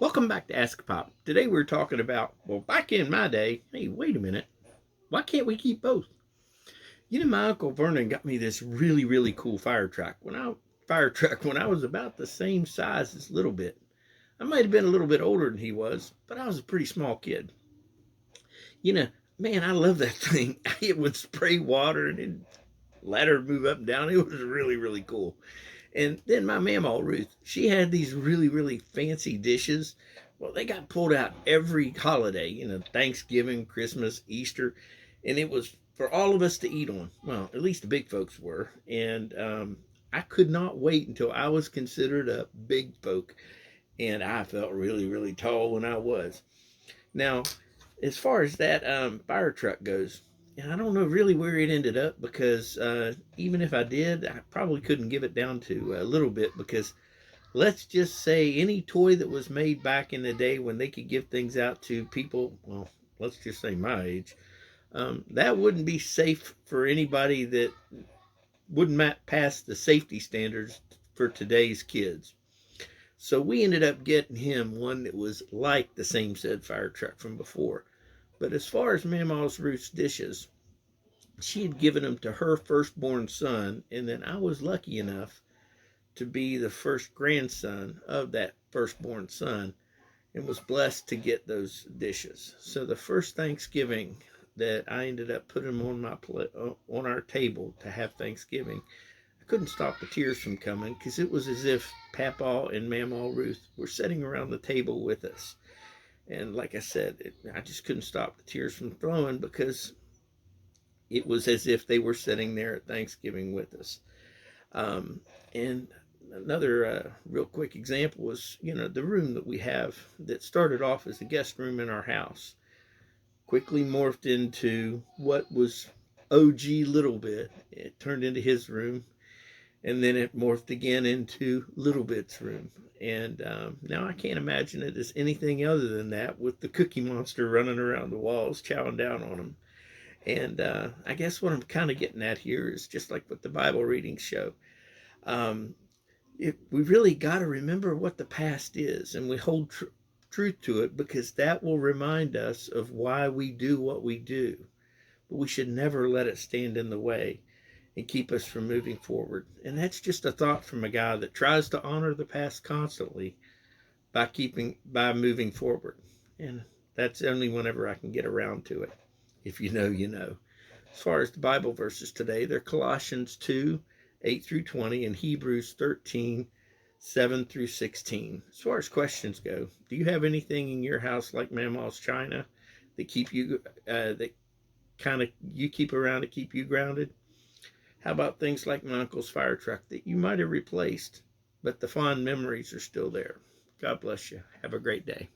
Welcome back to Ask Pop. Today we're talking about, well, back in my day, hey, wait a minute, why can't we keep both? My Uncle Vernon got me this really cool fire truck when I was about the same size as Little Bit. I might have been a little bit older than he was, but I was a pretty small kid. You know, man, I love that thing. It would spray water and it ladder move up and down. It was really cool. And then my mama Ruth, she had these really fancy dishes. Well, they got pulled out every holiday, Thanksgiving, Christmas, Easter, and it was for all of us to eat on. Well, at least the big folks were. And I could not wait until I was considered a big folk, and I felt really tall when I was. Now, as far as that fire truck goes, and I don't know really where it ended up because even if I did, I probably couldn't give it down to a Little Bit because let's just say any toy that was made back in the day when they could give things out to people, well, let's just say my age, that wouldn't be safe for anybody that wouldn't pass the safety standards for today's kids. So we ended up getting him one that was like the same said fire truck from before. But as far as Mama's Ruth's dishes, she had given them to her firstborn son, and then I was lucky enough to be the first grandson of that firstborn son and was blessed to get those dishes. So the first Thanksgiving that I ended up putting them on our table to have Thanksgiving, I couldn't stop the tears from coming because it was as if Papa and Mama Ruth were sitting around the table with us. And like I said, I just couldn't stop the tears from flowing because it was as if they were sitting there at Thanksgiving with us. And another real quick example was, the room that we have that started off as a guest room in our house quickly morphed into what was OG Little Bit. It turned into his room, and then it morphed again into Little Bit's room. And now I can't imagine it as anything other than that, with the Cookie Monster running around the walls, chowing down on them. And I guess what I'm kind of getting at here is just like what the Bible readings show. Um, we really got to remember what the past is, and we hold truth to it because that will remind us of why we do what we do. But we should never let it stand in the way and keep us from moving forward. And that's just a thought from a guy that tries to honor the past constantly by moving forward. And that's only whenever I can get around to it. If you know, you know. As far as the Bible verses today, they're Colossians 2, 8 through 20, and Hebrews 13, 7 through 16. As far as questions go, do you have anything in your house like Mama's China that kind of you keep around to keep you grounded? How about things like my uncle's fire truck that you might have replaced, but the fond memories are still there? God bless you. Have a great day.